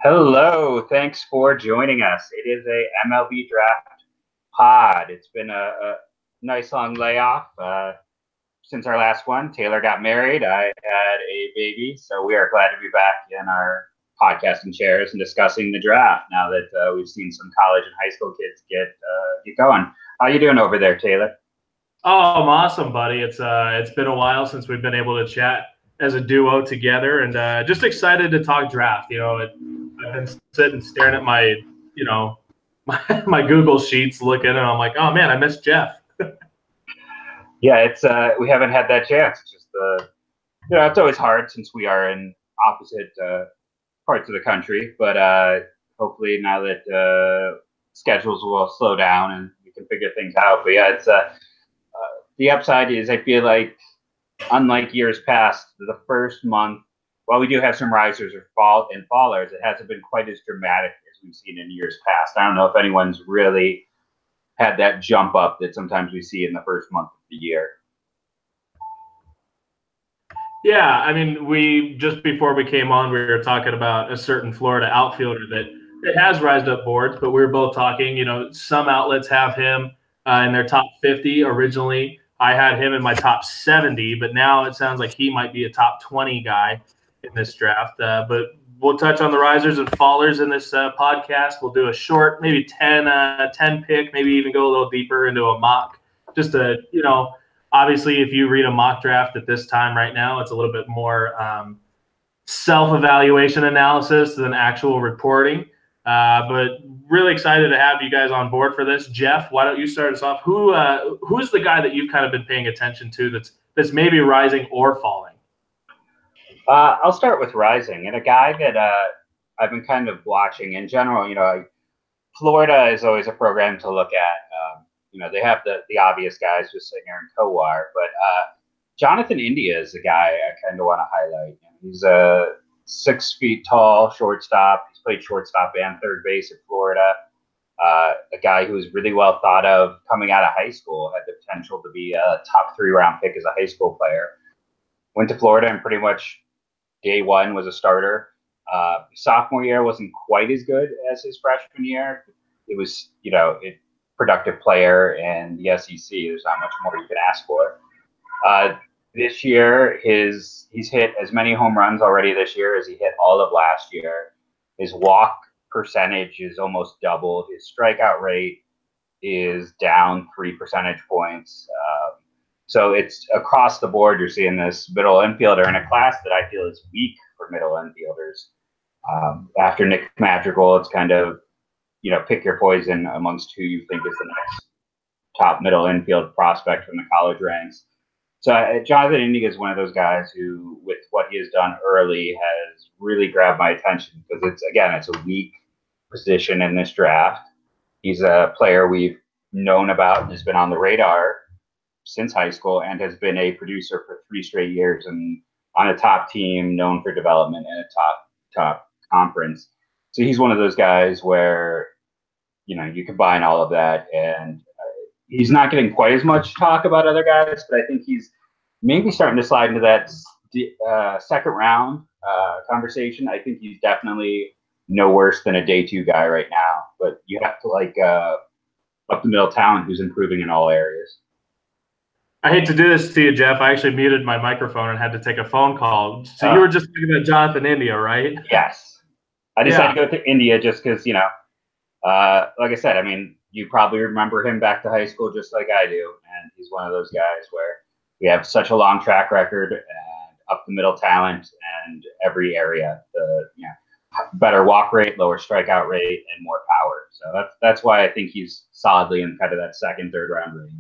Hello, thanks for joining us. It is a MLB draft pod. It's been a nice long layoff since our last one. Taylor got married. I had a baby, so we are glad to be back in our podcasting chairs and discussing the draft now that we've seen some college and high school kids get going. How you doing over there, Taylor? Oh, I'm awesome, buddy. It's been a while since we've been able to chat as a duo together, and just excited to talk draft. I've been sitting staring at my Google Sheets, looking, and I'm like, oh man, I missed Jeff. Yeah, it's we haven't had that chance. It's just it's always hard since we are in opposite parts of the country, but hopefully now that schedules will slow down and we can figure things out. But yeah, it's the upside is I feel like unlike years past, the first month, while we do have some risers or fallers, it hasn't been quite as dramatic as we've seen in years past. I don't know if anyone's really had that jump up that sometimes we see in the first month of the year. Yeah, I mean, we just before we came on, we were talking about a certain Florida outfielder that has rised up boards, but we were both talking, some outlets have him in their top 50 originally. I had him in my top 70, but now it sounds like he might be a top 20 guy in this draft. But we'll touch on the risers and fallers in this podcast. We'll do a short, maybe 10 pick, maybe even go a little deeper into a mock. Just obviously, if you read a mock draft at this time right now, it's a little bit more self-evaluation analysis than actual reporting. But really excited to have you guys on board for this. Jeff, why don't you start us off? Who's the guy that you've kind of been paying attention to that's maybe rising or falling? I'll start with rising, and a guy that I've been kind of watching in general. Florida is always a program to look at. They have the obvious guys with Singer and Kowar, but Jonathan India is a guy I kind of want to highlight. He's a 6 feet tall shortstop. He's played shortstop and third base at Florida. A guy who was really well thought of coming out of high school, had the potential to be a top 3 round pick as a high school player. Went to Florida and pretty much day one was a starter. Sophomore year wasn't quite as good as his freshman year. It was, productive player in the SEC. There's not much more you can ask for. This year, he's hit as many home runs already this year as he hit all of last year. His walk percentage is almost doubled. His strikeout rate is down 3 percentage points. So it's across the board. You're seeing this middle infielder in a class that I feel is weak for middle infielders. After Nick Madrigal, it's kind of, pick your poison amongst who you think is the next top middle infield prospect from the college ranks. So Jonathan India is one of those guys who, with what he has done early, has really grabbed my attention because it's a weak position in this draft. He's a player we've known about and has been on the radar since high school and has been a producer for 3 straight years and on a top team known for development in a top conference. So he's one of those guys where, you combine all of that, and he's not getting quite as much talk about other guys, but I think he's maybe starting to slide into that second round conversation. I think he's definitely no worse than a day 2 guy right now, but you have to up the middle talent who's improving in all areas. I hate to do this to you, Jeff. I actually muted my microphone and had to take a phone call. So you were just thinking about Jonathan India, right? Yes. I decided to go to India just because, like I said, you probably remember him back to high school just like I do. And he's one of those guys where we have such a long track record and up the middle talent and every area. Better walk rate, lower strikeout rate, and more power. So that's why I think he's solidly in kind of that second, third round range.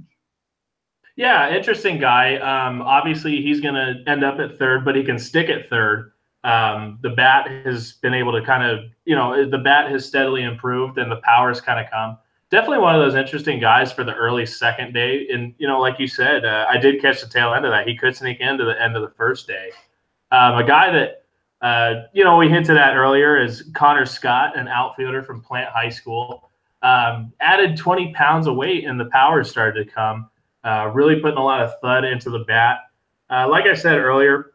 Yeah, interesting guy. Obviously, he's going to end up at third, but he can stick at third. The bat has been able to kind of, the bat has steadily improved and the power's kind of come. Definitely one of those interesting guys for the early second day. And, like you said, I did catch the tail end of that. He could sneak into the end of the first day. A guy that, we hinted at earlier is Connor Scott, an outfielder from Plant High School. Added 20 pounds of weight and the power started to come. Really putting a lot of thud into the bat. Like I said earlier,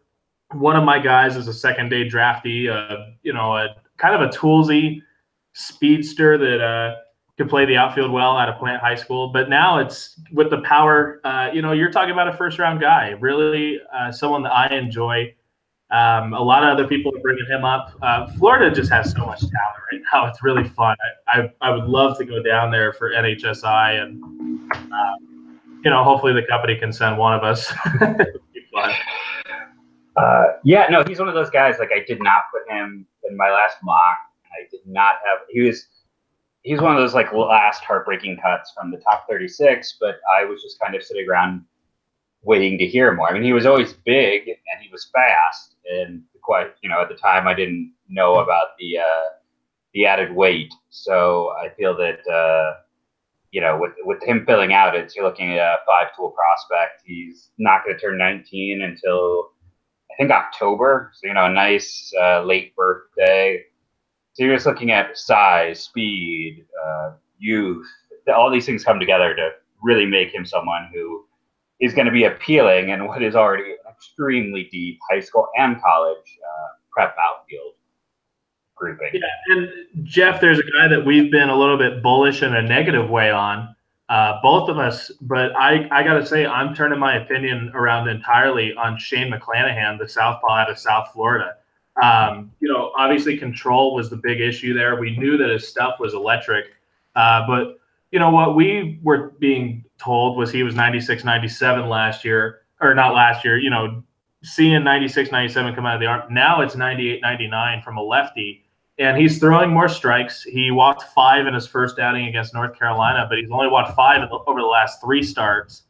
one of my guys is a second day draftee, you know, a kind of a toolsy speedster that could play the outfield well out of Plant High School. But now it's with the power, you know, you're talking about a first round guy, really someone that I enjoy. A lot of other people are bringing him up. Florida just has so much talent right now. It's really fun. I would love to go down there for NHSI, and you know, hopefully the company can send one of us. It'd be fun. Yeah, no, he's one of those guys. Like, I did not put him in my last mock. I did not have. He's one of those like last heartbreaking cuts from the top 36. But I was just kind of sitting around waiting to hear more. I mean, he was always big and he was fast, and quite, you know, at the time I didn't know about the added weight. So I feel that you know, with him filling out, you're looking at a 5-tool prospect. He's not going to turn 19 until I think October. So, you know, a nice late birthday. So you're just looking at size, speed, youth. All these things come together to really make him someone who is going to be appealing in what is already an extremely deep high school and college prep outfield grouping. Yeah, and Jeff, there's a guy that we've been a little bit bullish in a negative way on, both of us. But I got to say, I'm turning my opinion around entirely on Shane McClanahan, the southpaw out of South Florida. You know, obviously control was the big issue there. We knew that his stuff was electric, but you know what we were being told was he was 96, 97 last year, or not last year. You know, seeing 96, 97 come out of the arm. Now it's 98, 99 from a lefty. And he's throwing more strikes. He walked 5 in his first outing against North Carolina, but he's only walked 5 over the last 3 starts.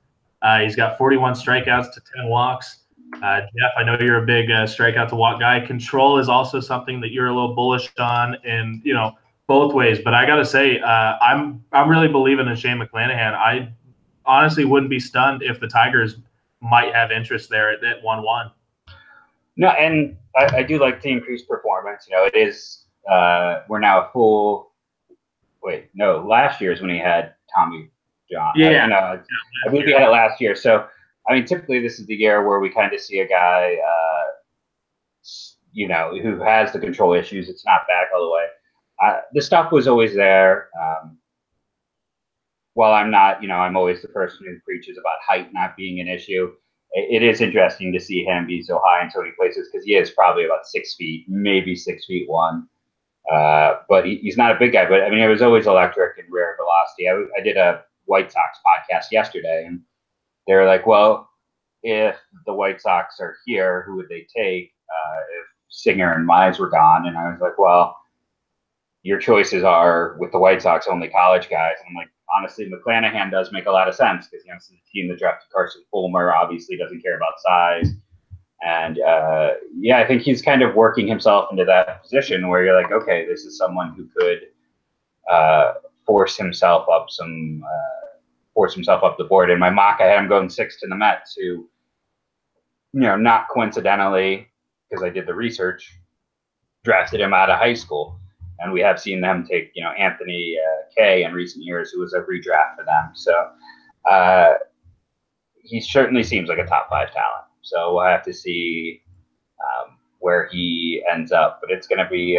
He's got 41 strikeouts to 10 walks. Jeff, I know you're a big strikeout to walk guy. Control is also something that you're a little bullish on, and you know, both ways. But I got to say, I'm really believing in Shane McClanahan. I honestly wouldn't be stunned if the Tigers might have interest there at 1-1. No, and I do like the increased performance. You know, it is. We're now a full. Wait, no. Last year is when he had Tommy John. Yeah, I believe he had it last year. So, I mean, typically this is the year where we kind of see a guy, you know, who has the control issues. It's not back all the way. The stuff was always there. While I'm not, you know, I'm always the person who preaches about height not being an issue. It is interesting to see him be so high in so many places because he is probably about 6 feet, maybe 6'1". But he's not a big guy. But I mean, it was always electric and rare velocity. I did a White Sox podcast yesterday, and they were like, "Well, if the White Sox are here, who would they take if Singer and Mize were gone?" And I was like, "Well, your choices are with the White Sox only college guys." And I'm like, honestly, McClanahan does make a lot of sense because, you know, it's the team that drafted Carson Fulmer obviously doesn't care about size. And yeah, I think he's kind of working himself into that position where you're like, okay, this is someone who could force himself up the board. In my mock, I had him going 6th to the Mets, who, you know, not coincidentally, because I did the research, drafted him out of high school. And we have seen them take, you know, Anthony Kay in recent years, who was a redraft for them. So he certainly seems like a top 5 talent. So we'll have to see where he ends up. But it's going to be,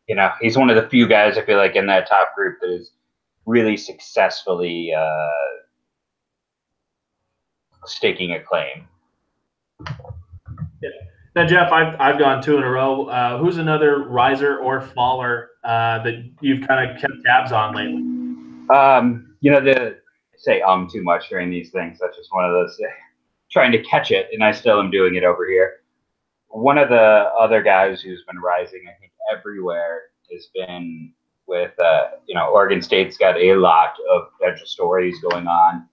you know, he's one of the few guys I feel like in that top group that is really successfully staking a claim. Yeah. Now, Jeff, I've gone 2 in a row. Who's another riser or faller that you've kind of kept tabs on lately? You know, to say too much during these things. That's just one of those trying to catch it, and I still am doing it over here. One of the other guys who's been rising, I think, everywhere has been with, you know, Oregon State's got a lot of potential stories going on.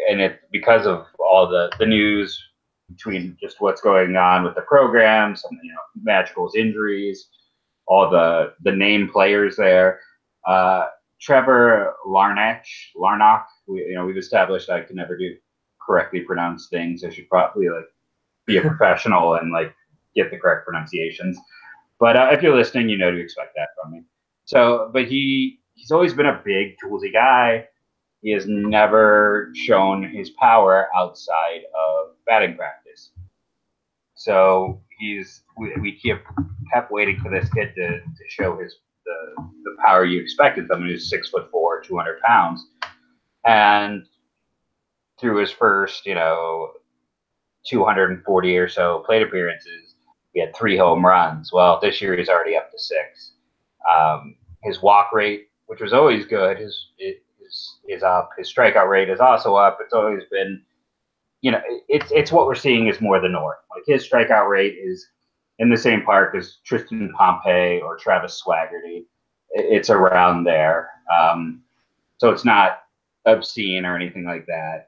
And it's because of all the news between just what's going on with the program, some, you know, Magical's injuries, all the name players there. Trevor Larnach, we've established I can never do correctly pronounce things. I should probably like be a professional and like get the correct pronunciations. But if you're listening, you know to expect that from me. So, but he's always been a big toolsy guy. he has never shown his power outside of batting practice. So we kept waiting for this kid to show the power you expected someone who's 6'4", 200 pounds. And through his first, 240 or so plate appearances, he had 3 home runs. Well, this year he's already up to 6. His walk rate, which was always good, is up. His strikeout rate is also up. It's always been, it's what we're seeing is more the norm. Like his strikeout rate is in the same park as Tristan Pompey or Travis Swaggerty. It's around there. So it's not obscene or anything like that,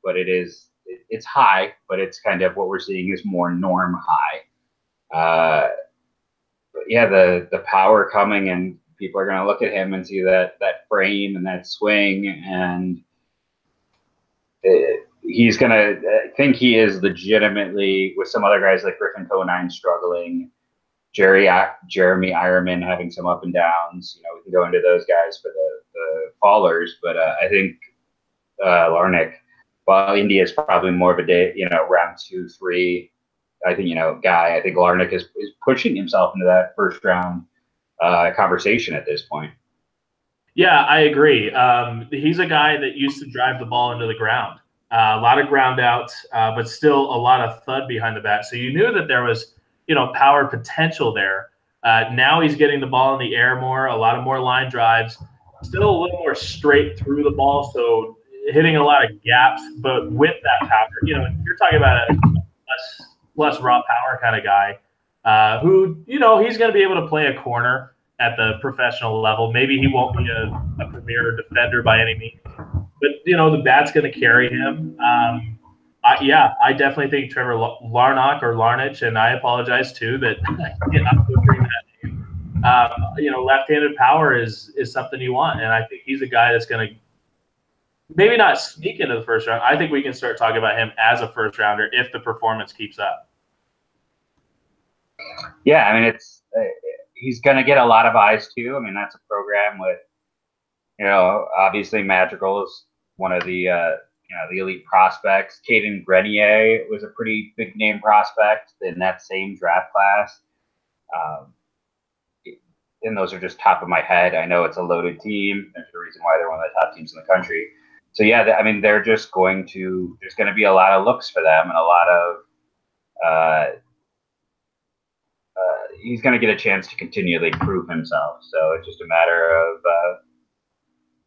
but it's high, but it's kind of what we're seeing is more norm high. Yeah, the power coming, and people are going to look at him and see that frame and that swing, and he's going to think he is legitimately, with some other guys like Griffin Conine struggling, Jeremy Ironman having some up and downs. We can go into those guys for the fallers, but I think Larnach, while India is probably more of a day, round 2, 3, I think, Guy, I think Larnach is pushing himself into that first round conversation at this point. Yeah, I agree. He's a guy that used to drive the ball into the ground. A lot of ground outs, but still a lot of thud behind the bat. So you knew that there was, power potential there. Now he's getting the ball in the air more, a lot of more line drives, still a little more straight through the ball. So hitting a lot of gaps, but with that power, you're talking about a less raw power kind of guy who, he's going to be able to play a corner at the professional level. Maybe he won't be a premier defender by any means, but, the bat's going to carry him. I definitely think Trevor Larnach or Larnach, and I apologize too that I'm butchering that name. Left-handed power is something you want, and I think he's a guy that's going to maybe not sneak into the first round. I think we can start talking about him as a first rounder if the performance keeps up. Yeah, I mean, he's going to get a lot of eyes too. I mean, that's a program with, obviously Madrigal is one of the the elite prospects. Caden Grenier was a pretty big name prospect in that same draft class. And those are just top of my head. I know it's a loaded team. There's a reason why they're one of the top teams in the country. So yeah, I mean, they're just there's going to be a lot of looks for them, and a lot of, he's going to get a chance to continually prove himself. So it's just a matter of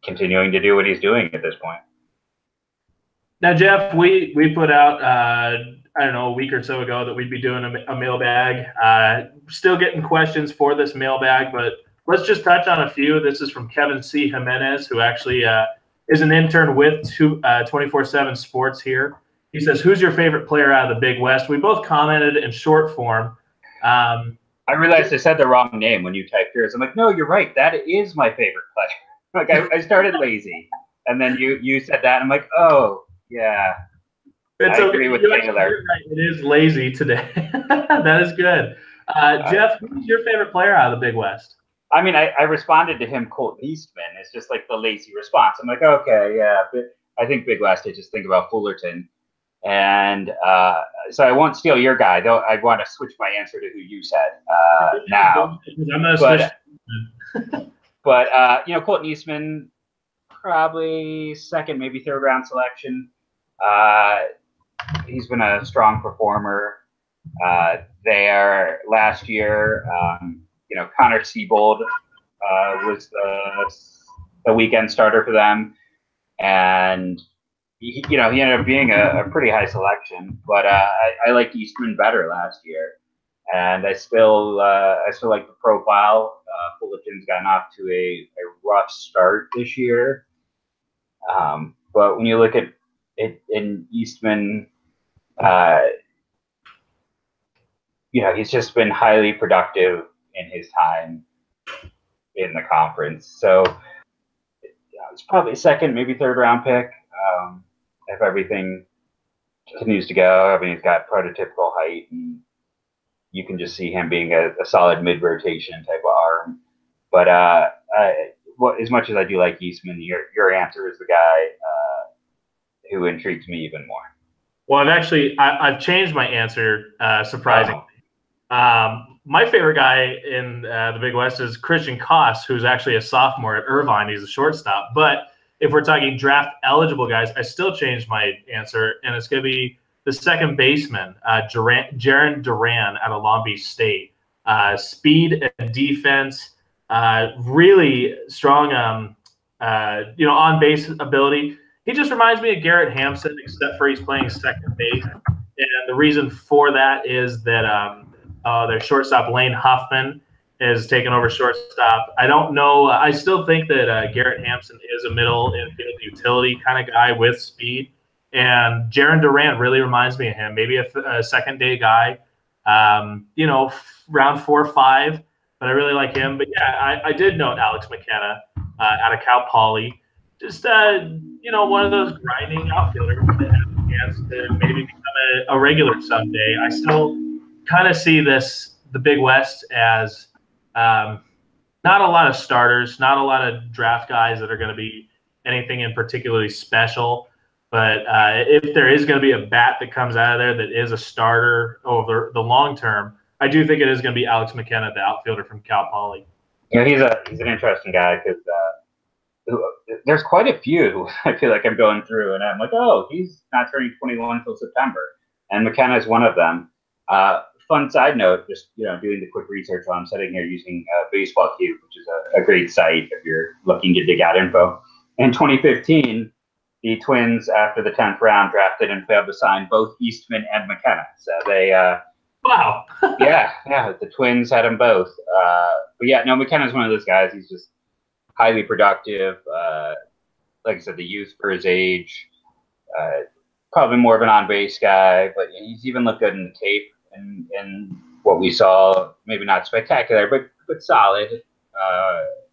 continuing to do what he's doing at this point. Now, Jeff, we put out, I don't know, a week or so ago that we'd be doing a mailbag. Still getting questions for this mailbag, but let's just touch on a few. This is from Kevin C. Jimenez, who actually is an intern with 24/7 Sports here. He says, who's your favorite player out of the Big West? We both commented in short form. I realized I said the wrong name when you typed yours. I'm like, no, you're right. That is my favorite player. Like I started lazy, and then you said that, and I'm like, oh, yeah. I agree with Taylor. Right. It is lazy today. That is good. Jeff, who's your favorite player out of the Big West? I mean, I responded to him, Colton Eastman. It's just like the lazy response. I'm like, okay, yeah. But I think Big West, I just think about Fullerton. And so I won't steal your guy, though. I want to switch my answer to who you said now. I'm going to switch. But Colton Eastman, probably second, maybe third round selection. He's been a strong performer there. Last year, Connor Siebold was the weekend starter for them, and he ended up being a pretty high selection. But I liked Eastman better last year, and I still like the profile. Fullerton's gotten off to a rough start this year, but when you look at it in Eastman, he's just been highly productive in his time in the conference. So it's probably second, maybe third round pick if everything continues to go. I mean, he's got prototypical height, and you can just see him being a solid mid-rotation type of arm. But what as much as I do like Eastman, your answer is the guy who intrigues me even more. Well, I've changed my answer, surprisingly. My favorite guy in the Big West is Christian Koss, who's actually a sophomore at Irvine. He's a shortstop. But if we're talking draft eligible guys, I still changed my answer, and it's going to be the second baseman, Jarren Duran out of Long Beach State. Speed and defense, really strong, on base ability. He just reminds me of Garrett Hampson, except for he's playing second base. And the reason for that is that their shortstop, Lane Huffman, is taking over shortstop. I don't know. I still think that Garrett Hampson is a middle infield utility kind of guy with speed. And Jarren Duran really reminds me of him. Maybe a second-day guy, round 4 or 5. But I really like him. But, yeah, I did note Alex McKenna out of Cal Poly. Just, one of those grinding outfielders that has a chance to maybe become a regular someday. I still kind of see the Big West as not a lot of starters, not a lot of draft guys that are going to be anything in particularly special. But if there is going to be a bat that comes out of there that is a starter over the long term, I do think it is going to be Alex McKenna, the outfielder from Cal Poly. He's an interesting guy because there's quite a few I feel like I'm going through, and I'm like, oh, he's not turning 21 until September, and McKenna is one of them. Fun side note, just doing the quick research while I'm sitting here using Baseball Cube, which is a great site if you're looking to dig out info. In 2015, the Twins, after the 10th round, drafted and failed to sign both Eastman and McKenna. So they wow. yeah, the Twins had them both. But yeah, no, McKenna's one of those guys. He's just highly productive. Like I said, the youth for his age. Probably more of an on-base guy, but he's even looked good in the tape and what we saw. Maybe not spectacular, but solid.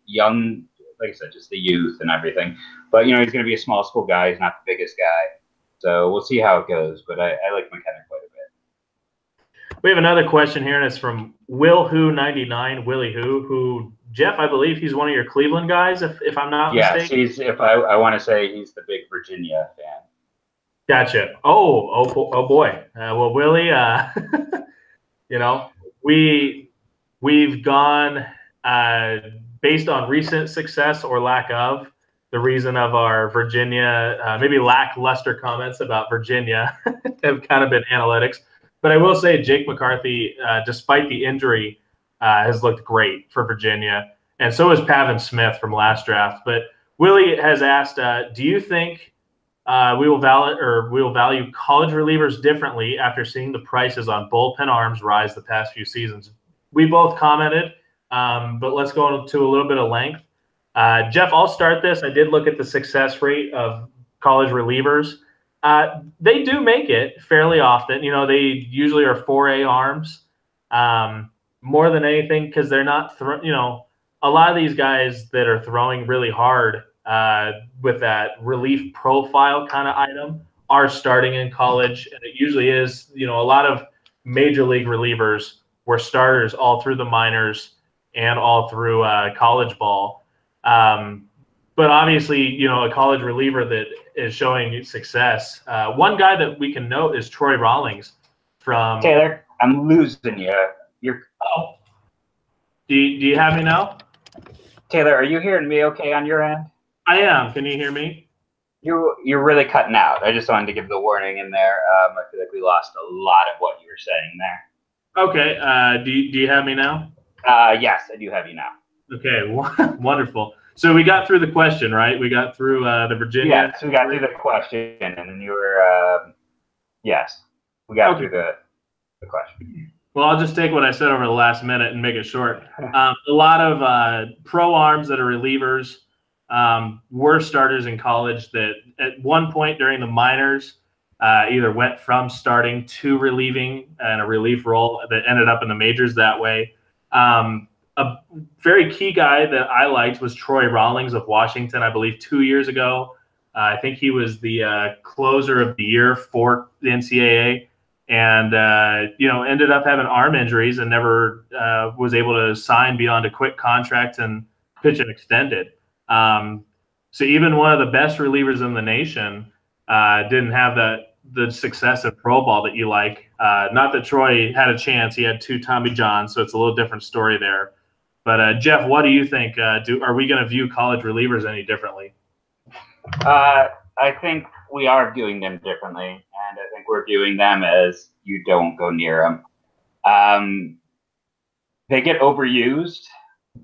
Young, like I said, just the youth and everything. But he's going to be a small school guy. He's not the biggest guy, so we'll see how it goes. But I like McKenna quite a bit. We have another question here, and it's from Will Who 99, Willie Who Jeff, I believe he's one of your Cleveland guys, if I'm not mistaken. Yes, I want to say he's the big Virginia fan. Gotcha. Oh boy. Well, Willie, we've gone based on recent success or lack of. The reason of our Virginia, maybe lackluster comments about Virginia have kind of been analytics. But I will say Jake McCarthy, despite the injury, has looked great for Virginia. And so has Pavin Smith from last draft. But Willie has asked, do you think we will value college relievers differently after seeing the prices on bullpen arms rise the past few seasons? We both commented, but let's go into a little bit of length. Jeff, I'll start this. I did look at the success rate of college relievers. They do make it fairly often. They usually are 4A arms more than anything because they're not, a lot of these guys that are throwing really hard with that relief profile kind of item are starting in college. And it usually is, a lot of major league relievers were starters all through the minors and all through college ball. But obviously, a college reliever that is showing success. One guy that we can note is Troy Rawlings from Taylor. I'm losing you. Oh. Do you have me now? Taylor, are you hearing me okay on your end? I am. Can you hear me? You're really cutting out. I just wanted to give the warning in there. I feel like we lost a lot of what you were saying there. Okay. Do you have me now? Yes, I do have you now. Okay. Wonderful. So we got through the question, right? We got through the Virginia. Yes, we got through the question, and then you were. Yes, we got through the question. Well, I'll just take what I said over the last minute and make it short. A lot of pro arms that are relievers were starters in college that at one point during the minors either went from starting to relieving in a relief role that ended up in the majors that way. A very key guy that I liked was Troy Rawlings of Washington, I believe 2 years ago. I think he was the closer of the year for the NCAA. And, ended up having arm injuries and never was able to sign beyond a quick contract and pitch an extended. So even one of the best relievers in the nation didn't have the success at pro ball that you like. Not that Troy had a chance; he had 2 Tommy Johns, so it's a little different story there. But Jeff, what do you think? Are we going to view college relievers any differently? I think we are viewing them differently, and I think we're viewing them as you don't go near them. They get overused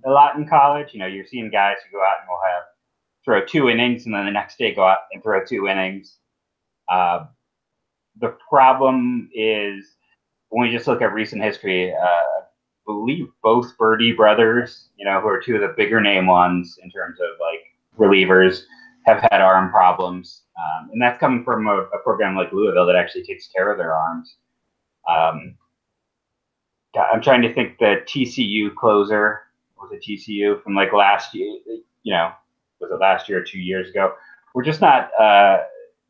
a lot in college. You're seeing guys who go out and will throw 2 innings, and then the next day go out and throw 2 innings. The problem is when we just look at recent history. I believe both Birdie brothers, who are 2 of the bigger name ones in terms of like relievers, have had arm problems, and that's coming from a program like Louisville that actually takes care of their arms. I'm trying to think the TCU closer. Was it TCU from like last year? Was it last year or 2 years ago? We're just not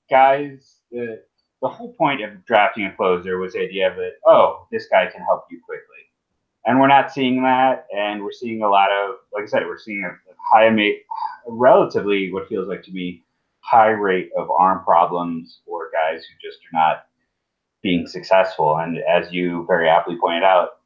guys. The whole point of drafting a closer was the idea of it. Oh, this guy can help you quickly, and we're not seeing that. And we're seeing a lot of, like I said, we're seeing relatively what feels like to me high rate of arm problems for guys who just are not being successful. And as you very aptly pointed out,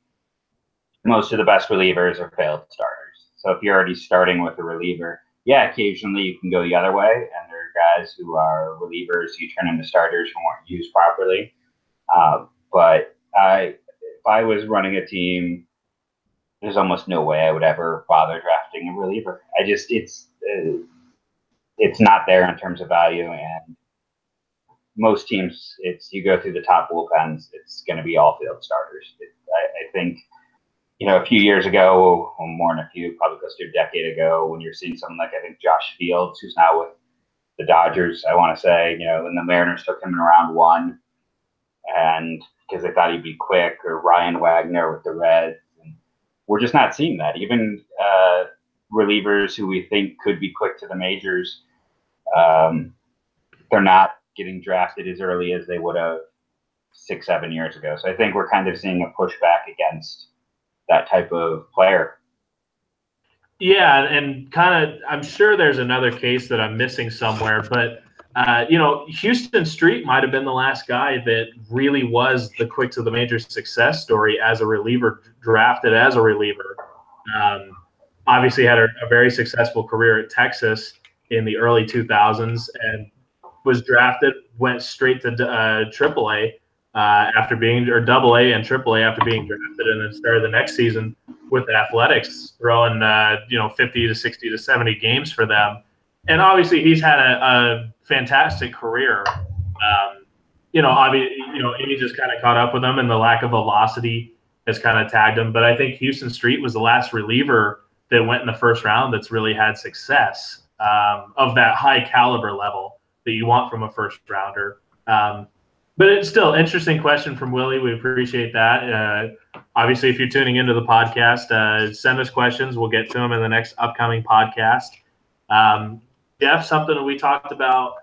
most of the best relievers are failed starters. So if you're already starting with a reliever, yeah, occasionally you can go the other way, and there are guys who are relievers who turn into starters who weren't used properly. But if I was running a team, there's almost no way I would ever bother drafting a reliever. It's not there in terms of value, and most teams, you go through the top bullpens, it's going to be all field starters. I think, a few years ago, or more than a few, probably close to a decade ago, when you're seeing someone like, I think, Josh Fields, who's now with the Dodgers, I want to say, when the Mariners took him in round 1, and because they thought he'd be quick, or Ryan Wagner with the Reds. And we're just not seeing that. Even relievers who we think could be quick to the majors, they're not getting drafted as early as they would have 6-7 years ago. So I think we're kind of seeing a pushback against that type of player. Yeah, and kind of, I'm sure there's another case that I'm missing somewhere, but Houston Street might have been the last guy that really was the quick to the major success story as a reliever, drafted as a reliever. Obviously had a very successful career at Texas in the early 2000s, and was drafted, went straight to AAA after being, or AA and AAA after being drafted, and then started the next season with the Athletics, throwing 50 to 60 to 70 games for them. And obviously he's had a fantastic career. Age just kind of caught up with him, and the lack of velocity has kind of tagged him. But I think Houston Street was the last reliever that went in the first round that's really had success of that high caliber level that you want from a first rounder. But it's still an interesting question from Willie. We appreciate that. Obviously, if you're tuning into the podcast, send us questions. We'll get to them in the next upcoming podcast. Jeff, something that we talked about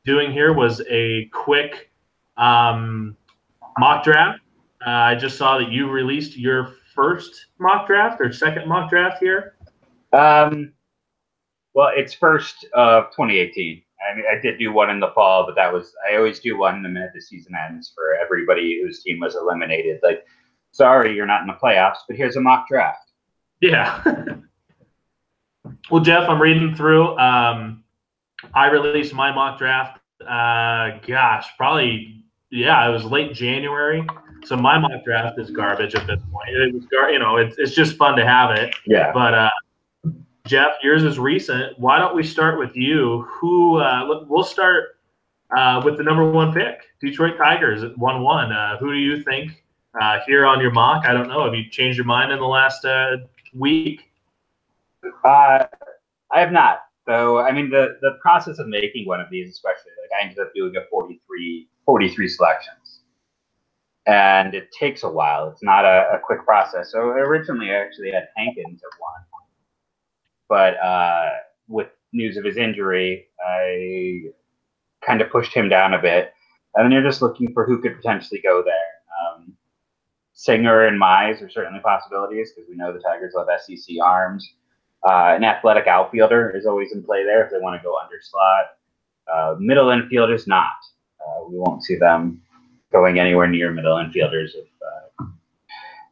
doing here was a quick mock draft. I just saw that you released your first mock draft or second mock draft here. Well, it's first of 2018. I mean, I did do one in the fall, but I always do one the minute the season ends for everybody whose team was eliminated. Like, sorry, you're not in the playoffs, but here's a mock draft. Yeah. Well, Jeff, I'm reading through. I released my mock draft. It was late January. So my mock draft is garbage at this point. It's just fun to have it. Yeah. But Jeff, yours is recent. Why don't we start with you? We'll start with the number 1 pick, Detroit Tigers at 1-1. Who do you think here on your mock? I don't know. Have you changed your mind in the last week? I have not. So, I mean, the process of making one of these, especially, I ended up doing a 43 selections. And it takes a while. It's not a quick process. So originally, I actually had Hankins at 1. But with news of his injury, I kind of pushed him down a bit. And then you're just looking for who could potentially go there. Singer and Mize are certainly possibilities because we know the Tigers love SEC arms. An athletic outfielder is always in play there if they want to go under slot. Middle infielders, not. We won't see them going anywhere near middle infielders if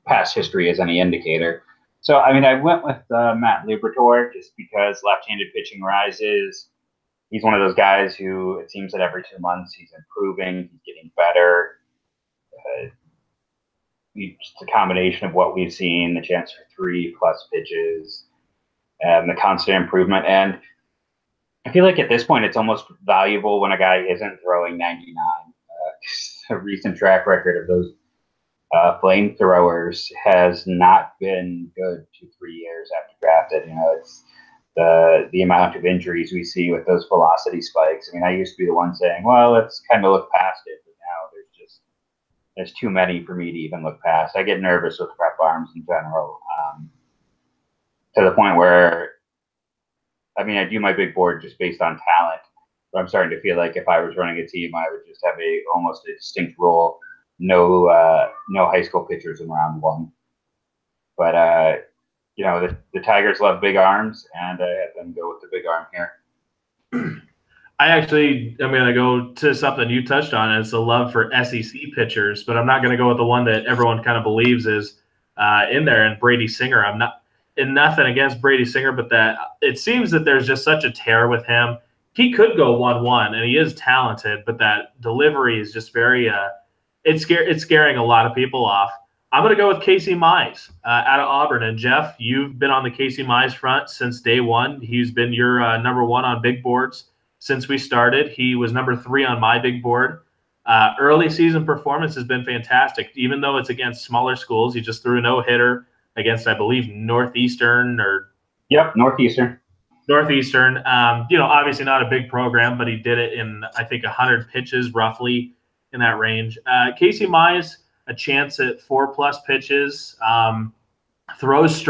past history is any indicator. So, I mean, I went with Matt Liberatore just because left-handed pitching rises. He's one of those guys who it seems that every 2 months he's improving, he's getting better. Just a combination of what we've seen, the chance for 3+ pitches, and the constant improvement. And I feel like at this point, it's almost valuable when a guy isn't throwing 99. A recent track record of those flamethrowers has not been good 2-3 years after drafted. You know, it's the amount of injuries we see with those velocity spikes. I mean, I used to be the one saying, well, let's kind of look past it, but now there's too many for me to even look past. I get nervous with prep arms in general, to the point where, I mean, I do my big board just based on talent, but I'm starting to feel like if I was running a team, I would just have almost a distinct role. No high school pitchers in round 1. But you know, the Tigers love big arms, and I had them go with the big arm here. I'm going to go to something you touched on. It's the love for SEC pitchers, but I'm not going to go with the one that everyone kind of believes is in there, and Brady Singer. I'm not, and nothing against Brady Singer, but that it seems that there's just such a tear with him. He could go 1-1, and he is talented, but that delivery is just very it's scaring a lot of people off. I'm going to go with Casey Mize out of Auburn. And Jeff, you've been on the Casey Mize front since day one. He's been your number 1 on big boards since we started. He was number 3 on my big board. Early season performance has been fantastic. Even though it's against smaller schools, he just threw a no-hitter against, I believe, Northeastern or – Yep, Northeastern. You know, obviously not a big program, but he did it in, I think, 100 pitches roughly in that range. Casey Mize, a chance at 4+ pitches, throws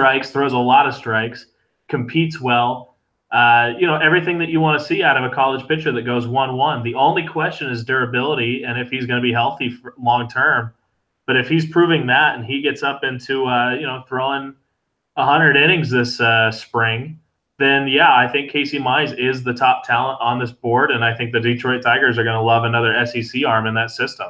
a lot of strikes, competes well. You know, everything that you want to see out of a college pitcher that goes 1-1. The only question is durability and if he's going to be healthy for long term. But if he's proving that and he gets up into, you know, throwing 100 innings this spring, then, yeah, I think Casey Mize is the top talent on this board, and I think the Detroit Tigers are going to love another SEC arm in that system.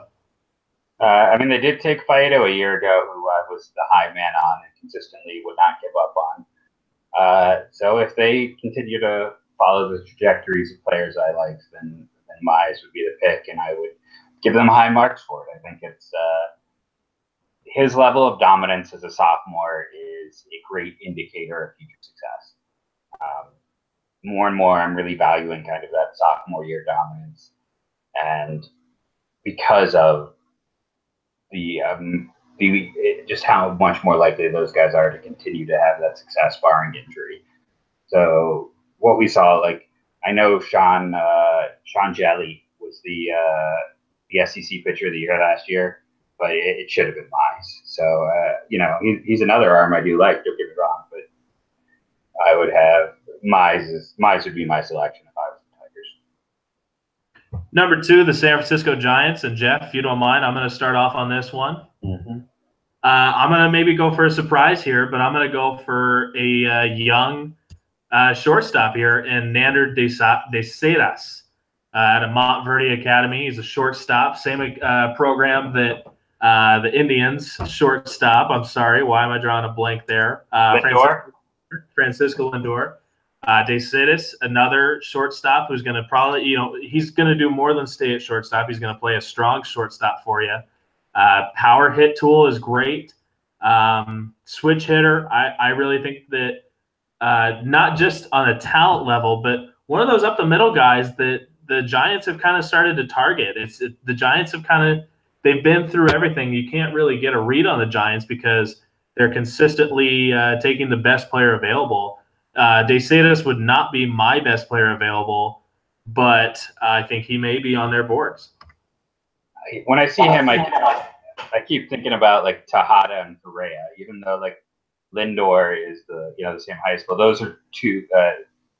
I mean, they did take Faedo a year ago, who was the high man on and consistently would not give up on. So if they continue to follow the trajectories of players I like, then Mize would be the pick, and I would give them high marks for it. I think it's his level of dominance as a sophomore is a great indicator of future success. More and more, I'm really valuing kind of that sophomore year dominance, and because of just how much more likely those guys are to continue to have that success barring injury. So what we saw, like, I know Sean Jelly was the SEC pitcher of the year last year, but it should have been Mize. So you know, he's another arm I do like. Don't get me wrong, but I would have Mize would be my selection if I was the Tigers. Number 2, the San Francisco Giants. And Jeff, if you don't mind, I'm going to start off on this one. Mm-hmm. I'm going to maybe go for a surprise here, but I'm going to go for a young shortstop here in Nander de Ceras at a Montverde Academy. He's a shortstop, same program that the Indians shortstop. I'm sorry, why am I drawing a blank there? Francisco Lindor. De Ceres, another shortstop who's going to probably, you know, he's going to do more than stay at shortstop. He's going to play a strong shortstop for you. Power hit tool is great. Switch hitter, I really think that not just on a talent level, but one of those up the middle guys that the Giants have kind of started to target. The Giants have they've been through everything. You can't really get a read on the Giants because they're consistently taking the best player available. De Ceres would not be my best player available, but I think he may be on their boards. When I see him, I keep thinking about like Tejada and Correa, even though like Lindor is the same high school. Those are two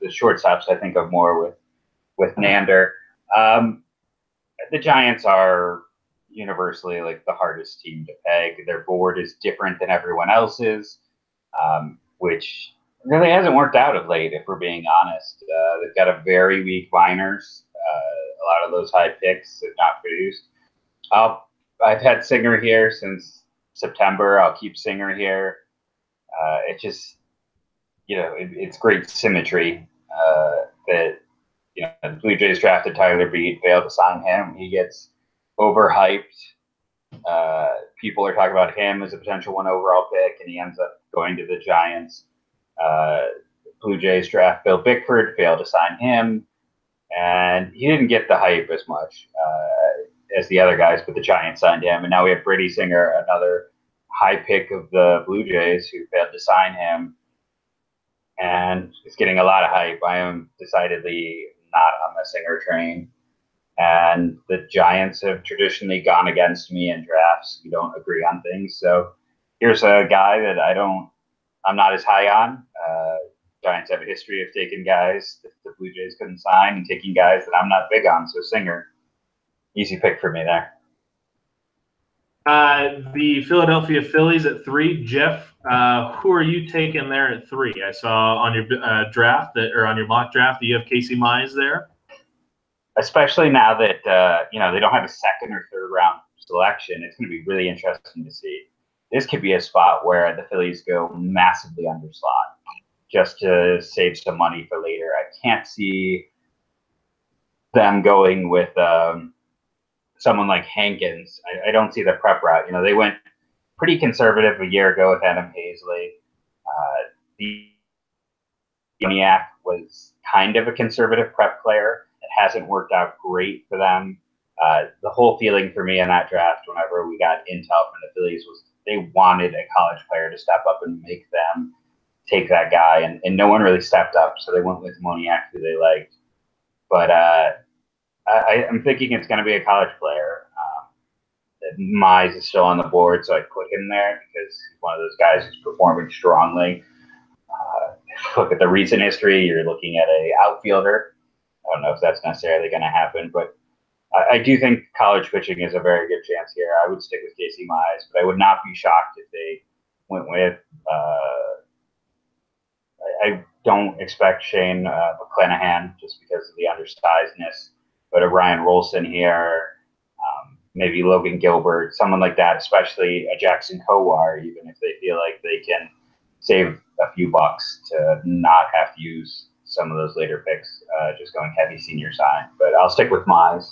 the shortstops I think of more with Nander. The Giants are universally like the hardest team to peg. Their board is different than everyone else's, which really hasn't worked out of late, if we're being honest. They've got a very weak minors. A lot of those high picks have not produced. I've had Singer here since September. I'll keep Singer here. It just, it's great symmetry that, the Blue Jays drafted Tyler Beede, failed to sign him. He gets overhyped. People are talking about him as a potential 1 overall pick, and he ends up going to the Giants. Blue Jays draft Bill Bickford, failed to sign him, and he didn't get the hype as much as the other guys, but the Giants signed him. And now we have Brady Singer, another high pick of the Blue Jays, who failed to sign him, and is getting a lot of hype. I am decidedly not on the Singer train. And the Giants have traditionally gone against me in drafts. We don't agree on things. So here's a guy that I'm not as high on. Giants have a history of taking guys that the Blue Jays couldn't sign and taking guys that I'm not big on. So Singer, easy pick for me there. The Philadelphia Phillies at 3. Jeff, who are you taking there at 3? I saw on your draft or on your mock draft that you have Casey Mize there. Especially now that they don't have a second or third round selection, it's going to be really interesting to see. This could be a spot where the Phillies go massively underslot just to save some money for later. I can't see them going with someone like Hankins. I don't see the prep route. They went pretty conservative a year ago with Adam Hazley. The Maniac was kind of a conservative prep player. It hasn't worked out great for them. The whole feeling for me in that draft, whenever we got intel from the Phillies, was they wanted a college player to step up and make them take that guy, and no one really stepped up, so they went with Moniak, who they liked. But I'm thinking it's going to be a college player. Mize is still on the board, so I'd put him there because he's one of those guys who's performing strongly. Look at the recent history. You're looking at a outfielder. I don't know if that's necessarily going to happen, but I do think college pitching is a very good chance here. I would stick with Casey Mize, but I would not be shocked if they went with I don't expect Shane McClanahan just because of the undersizedness, but a Ryan Rolson here, maybe Logan Gilbert, someone like that, especially a Jackson Kowar, even if they feel like they can save a few bucks to not have to use some of those later picks, just going heavy senior side. But I'll stick with Mize,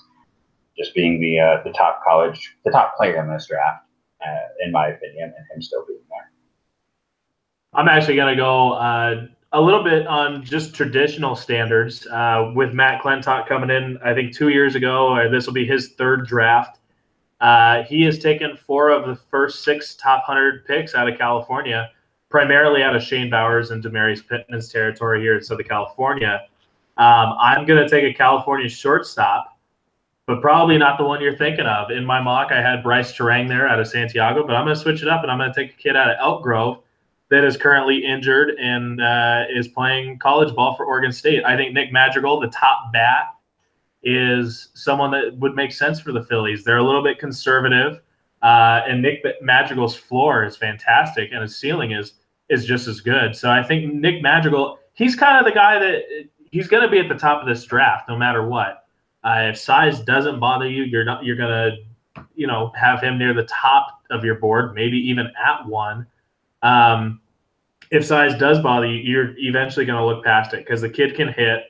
just being the top player in this draft, in my opinion, and him still being there. I'm actually going to go a little bit on just traditional standards with Matt Klentak coming in, I think 2 years ago. This will be his third draft. He has taken 4 of the first 6 top 100 picks out of California, primarily out of Shane Bowers and Demarius Pittman's territory here in Southern California. I'm going to take a California shortstop, but probably not the one you're thinking of. In my mock, I had Bryce Terang there out of Santiago, but I'm going to switch it up, and I'm going to take a kid out of Elk Grove that is currently injured and is playing college ball for Oregon State. I think Nick Madrigal, the top bat, is someone that would make sense for the Phillies. They're a little bit conservative, and Nick Madrigal's floor is fantastic, and his ceiling is just as good. So I think Nick Madrigal, he's kind of the guy that he's going to be at the top of this draft no matter what. If size doesn't bother you, you're going to have him near the top of your board, maybe even at 1. If size does bother you, you're eventually going to look past it because the kid can hit.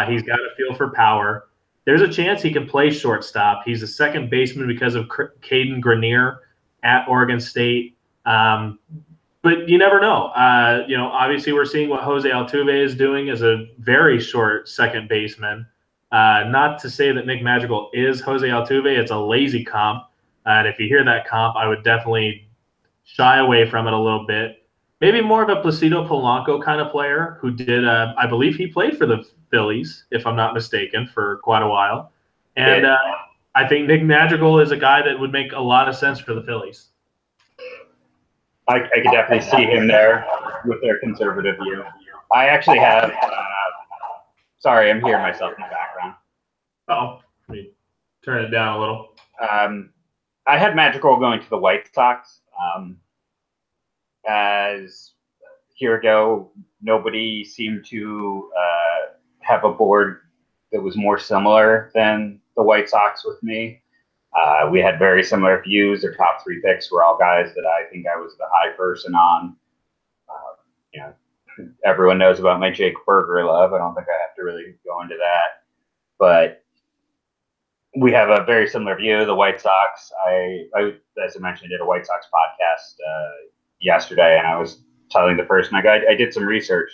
He's got a feel for power. There's a chance he can play shortstop. He's a second baseman because of Caden Grenier at Oregon State. But you never know. Obviously we're seeing what Jose Altuve is doing as a very short second baseman. Not to say that Nick Madrigal is Jose Altuve. It's a lazy comp. And if you hear that comp, I would definitely shy away from it a little bit. Maybe more of a Placido Polanco kind of player who did, I believe he played for the Phillies, if I'm not mistaken, for quite a while. And I think Nick Madrigal is a guy that would make a lot of sense for the Phillies. I could definitely see him there with their conservative view. I actually have sorry, I'm hearing myself in the background. Oh, let me turn it down a little. I had Madrigal going to the White Sox. As year ago, nobody seemed to have a board that was more similar than the White Sox with me. We had very similar views. Their top 3 picks were all guys that I think I was the high person on. You know, everyone knows about my Jake Burger love. I don't think I have to really go into that. But we have a very similar view. The White Sox, I as I mentioned, did a White Sox podcast yesterday, and I was telling the person, I did some research,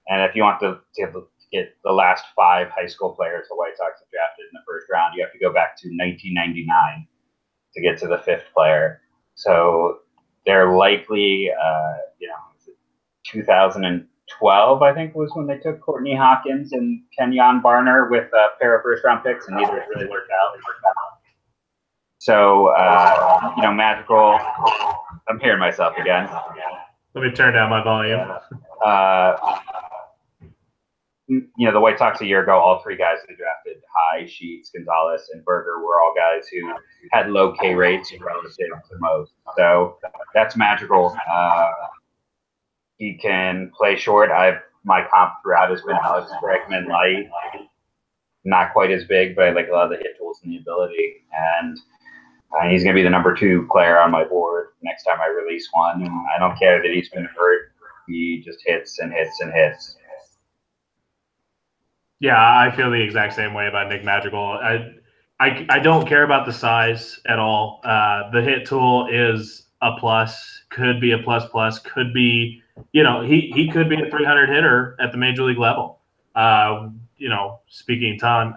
and if you want to get the last 5 high school players the White Sox have drafted in the first round, you have to go back to 1999 to get to the 5th player. So they're likely, 2012, I think, was when they took Courtney Hawkins and Kenyon Barner with a pair of first-round picks, and neither really worked out. So, Magical. I'm hearing myself again. Let me turn down my volume. The White Sox a year ago, all 3 guys they drafted high, Sheets, Gonzalez, and Berger, were all guys who had low K rates relative to most. So that's Magical. He can play short. My comp throughout has been Alex Bregman light. Not quite as big, but I like a lot of the hit tools and the ability. And he's going to be the number 2 player on my board next time I release one. And I don't care that he's been hurt. He just hits and hits and hits. Yeah, I feel the exact same way about Nick Magical. I don't care about the size at all. The hit tool is a plus, could be a plus, could be, he could be a 300 hitter at the major league level. Speaking ton.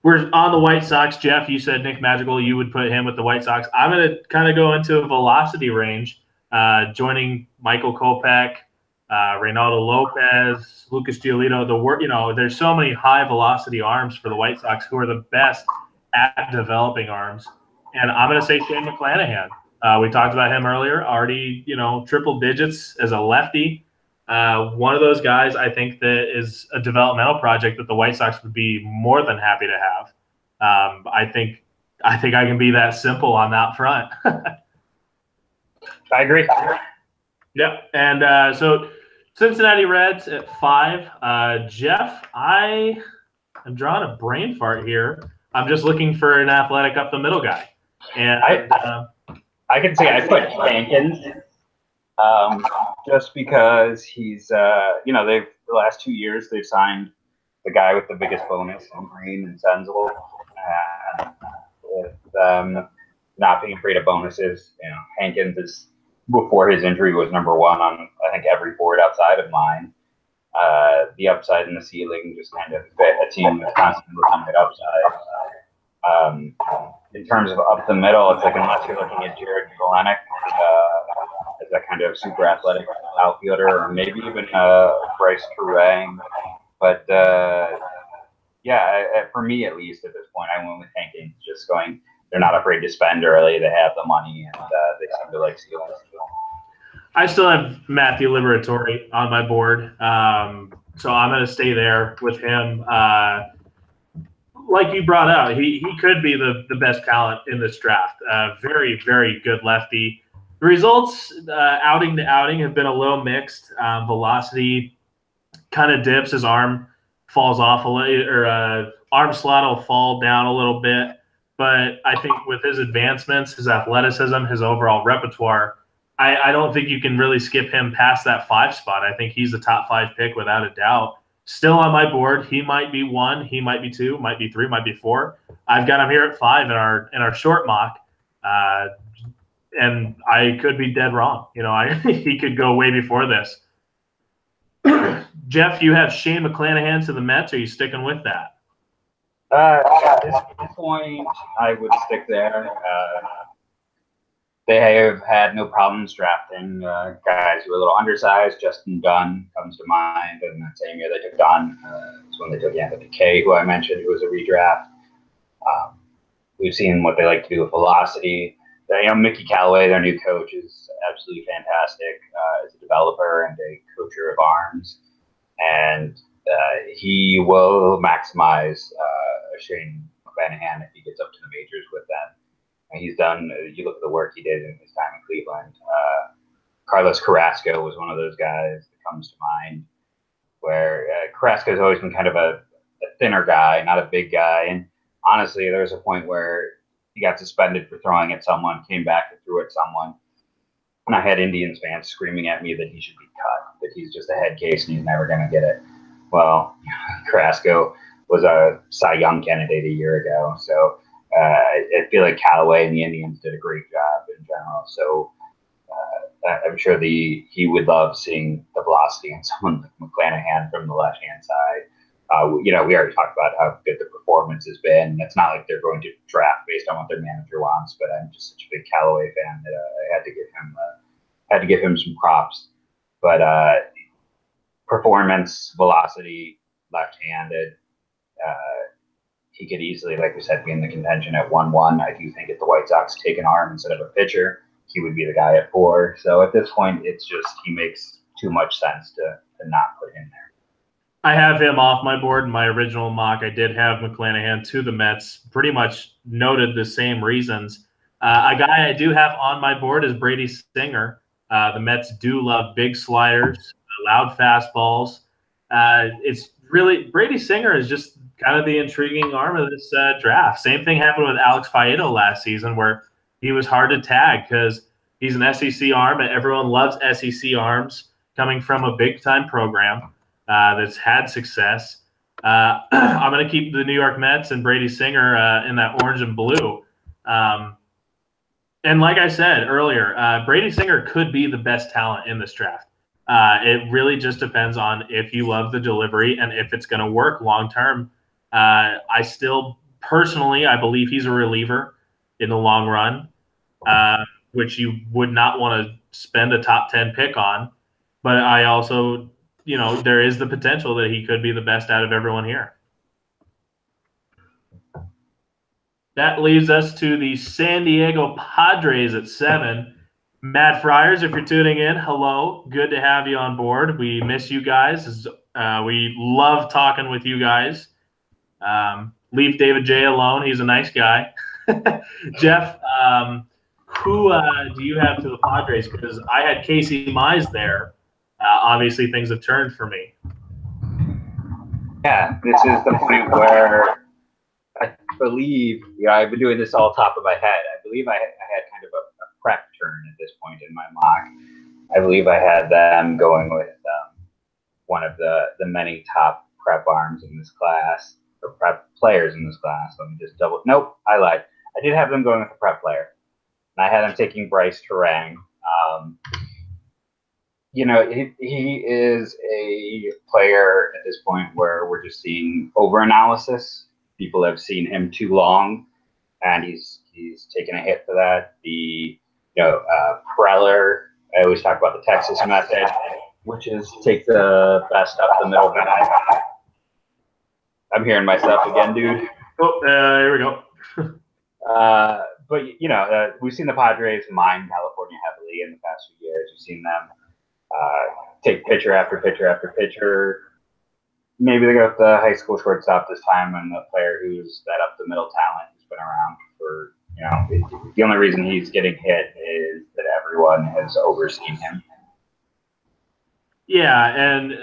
We're on the White Sox. Jeff, you said Nick Magical, you would put him with the White Sox. I'm going to kind of go into a velocity range, joining Michael Kopech, Reynaldo Lopez, Lucas Giolito. There's so many high velocity arms for the White Sox who are the best at developing arms. And I'm going to say Shane McClanahan. We talked about him earlier, already, triple digits as a lefty. One of those guys I think that is a developmental project that the White Sox would be more than happy to have. I think I can be that simple on that front. I agree. Yeah. And so Cincinnati Reds at 5. Jeff, I am drawing a brain fart here. I'm just looking for an athletic up the middle guy. And I can say I put Hankins just because he's, the last 2 years they've signed the guy with the biggest bonus in Green and Senzel. With not being afraid of bonuses, Hankins is, before his injury, was number 1 on, I think, every board outside of mine. The upside and the ceiling just kind of fit a team that's constantly looking at upside. In terms of up the middle, it's like unless you're looking at Jared Kelenic as that kind of super athletic outfielder, or maybe even Bryce Turang. But for me at least at this point, I went with Hankins, just going, they're not afraid to spend early. They have the money, and they seem to like ceilings. I still have Matthew Liberatore on my board, so I'm going to stay there with him. Like you brought out, he could be the best talent in this draft. Very, very good lefty. The results outing to outing have been a little mixed. Velocity kind of dips. His arm falls off a little, or arm slot will fall down a little bit. But I think with his advancements, his athleticism, his overall repertoire, I don't think you can really skip him past that 5 spot. I think he's a top 5 pick without a doubt. Still on my board. He might be 1, he might be 2, might be 3, might be 4. I've got him here at 5 in our short mock, and I could be dead wrong. He could go way before this. Jeff, you have Shane McClanahan to the Mets. Are you sticking with that? At this point, I would stick there. They have had no problems drafting guys who are a little undersized. Justin Dunn comes to mind, and that same year they took Dunn. It's when they took Anthony Kay, who I mentioned, who was a redraft. We've seen what they like to do with velocity. Mickey Callaway, their new coach, is absolutely fantastic as a developer and a coacher of arms, and he will maximize Shane McClanahan if he gets up to the majors with them. And he's done. You look at the work he did in his time in Cleveland. Carlos Carrasco was one of those guys that comes to mind, where Carrasco's always been kind of a thinner guy, not a big guy. And honestly, there was a point where he got suspended for throwing at someone, came back and threw at someone. And I had Indians fans screaming at me that he should be cut, that he's just a head case and he's never going to get it. Well, Carrasco was a Cy Young candidate a year ago. So I feel like Callaway and the Indians did a great job in general. So I'm sure he would love seeing the velocity in someone like McClanahan from the left-hand side. We already talked about how good the performance has been. It's not like they're going to draft based on what their manager wants, but I'm just such a big Callaway fan that I had to give him some props. But performance, velocity, left-handed. He could easily, like we said, be in the contention at 1-1. I do think if the White Sox take an arm instead of a pitcher, he would be the guy at 4. So at this point, it's just he makes too much sense to not put him there. I have him off my board in my original mock. I did have McClanahan to the Mets, pretty much noted the same reasons. A guy I do have on my board is Brady Singer. The Mets do love big sliders, loud fastballs. It's really Brady Singer is just kind of the intriguing arm of this draft. Same thing happened with Alex Faedo last season, where he was hard to tag because he's an SEC arm, and everyone loves SEC arms coming from a big-time program that's had success. I'm going to keep the New York Mets and Brady Singer in that orange and blue. And like I said earlier, Brady Singer could be the best talent in this draft. It really just depends on if you love the delivery and if it's going to work long-term. I still, personally, I believe he's a reliever in the long run, which you would not want to spend a top 10 pick on. But I also, there is the potential that he could be the best out of everyone here. That leaves us to the San Diego Padres at 7. Matt Friars, if you're tuning in, hello. Good to have you on board. We miss you guys. We love talking with you guys. Leave David J alone. He's a nice guy. Jeff, who do you have to the Padres? Because I had Casey Mize there. Obviously, things have turned for me. Yeah, this is the point where I believe, I've been doing this all top of my head. I believe I had kind of a prep turn at this point in my mock. I believe I had them going with one of the many top prep arms in this class, or prep players in this class. Let me just nope, I lied. I did have them going with a prep player. And I had them taking Bryce Terang. He is a player at this point where we're just seeing over-analysis. People have seen him too long, and he's taken a hit for that. Preller, I always talk about the Texas method, which is take the best up the middle guy. I'm hearing myself again, dude. Oh, here we go. But we've seen the Padres mine California heavily in the past few years. We've seen them take pitcher after pitcher after pitcher. Maybe they go with the high school shortstop this time, and the player who's that up the middle talent who's been around for the only reason he's getting hit is that everyone has overseen him. Yeah, and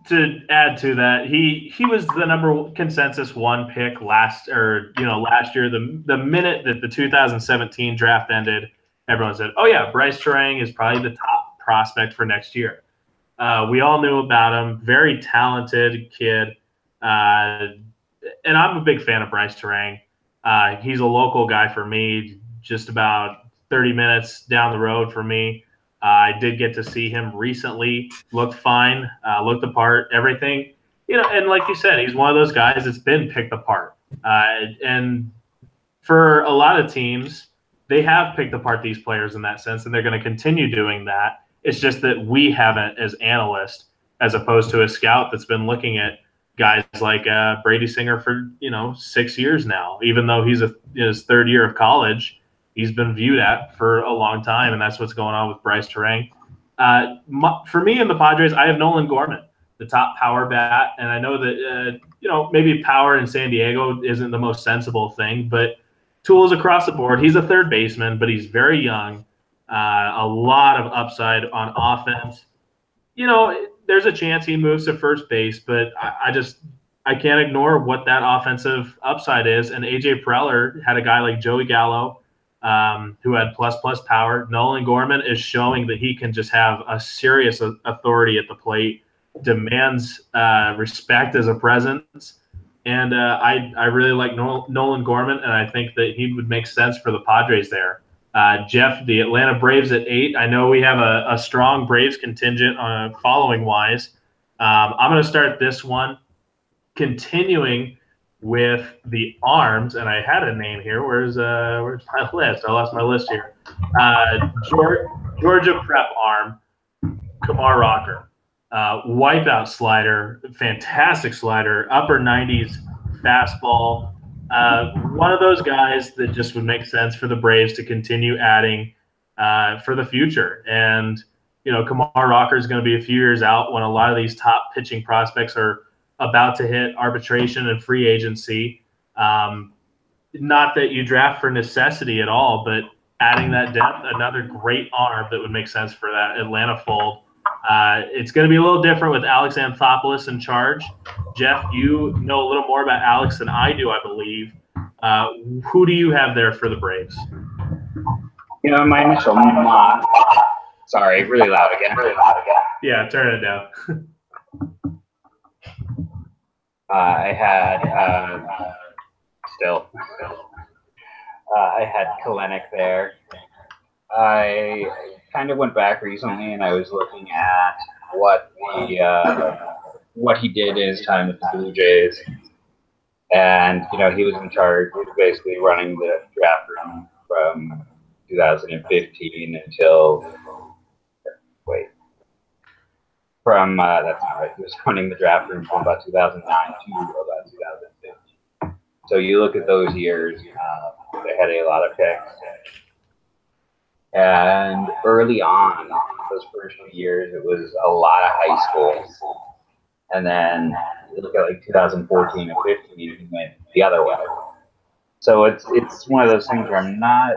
to add to that, he was the number consensus 1 pick last year. The minute that the 2017 draft ended, everyone said, "Oh yeah, Bryce Terang is probably the top prospect for next year." We all knew about him. Very talented kid, and I'm a big fan of Bryce Terang. He's a local guy for me, just about 30 minutes down the road for me. I did get to see him recently. Looked fine, looked the part, everything. And like you said, he's one of those guys that's been picked apart. And for a lot of teams, they have picked apart these players in that sense, and they're going to continue doing that. It's just that we haven't as analysts, as opposed to a scout that's been looking at guys like Brady Singer for 6 years now. Even though he's in his 3rd year of college, he's been viewed at for a long time, and that's what's going on with Bryce Terang. For me in the Padres, I have Nolan Gorman, the top power bat, and I know that maybe power in San Diego isn't the most sensible thing, but tools across the board. He's a third baseman, but he's very young. A lot of upside on offense. You know, there's a chance he moves to first base, but I can't ignore what that offensive upside is. And AJ Preller had a guy like Joey Gallo, who had plus power. Nolan Gorman is showing that he can just have a serious authority at the plate, demands respect as a presence. And I really like Nolan Gorman, and I think that he would make sense for the Padres there. Jeff, the Atlanta Braves at 8. I know we have a strong Braves contingent following wise. I'm going to start this one, continuing with the arms, and I had a name here. Where's my list? I lost my list here. Georgia Prep arm, Kumar Rocker. Wipeout slider, fantastic slider, upper 90s fastball. One of those guys that just would make sense for the Braves to continue adding for the future. And, you know, Kumar Rocker is going to be a few years out when a lot of these top pitching prospects are about to hit arbitration and free agency. Not that you draft for necessity at all, but adding that depth, another great arm that would make sense for that Atlanta fold. It's going to be a little different with Alex Anthopoulos in charge. Jeff, you know a little more about Alex than I do, I believe. Who do you have there for the Braves? You know, my initial sorry, really loud again. Yeah, turn it down. I had I had Kelenic there. I kind of went back recently, and I was looking at what he did in his time with the Blue Jays, and you know, he was in charge. He was basically running the draft room from 2015 until that's not right. He was running the draft room from about 2009 to about 2015. So you look at those years, they had a lot of picks. And early on, those first few years, it was a lot of high schools. And then you look at like 2014 and 15, it went the other way. So it's one of those things where I'm not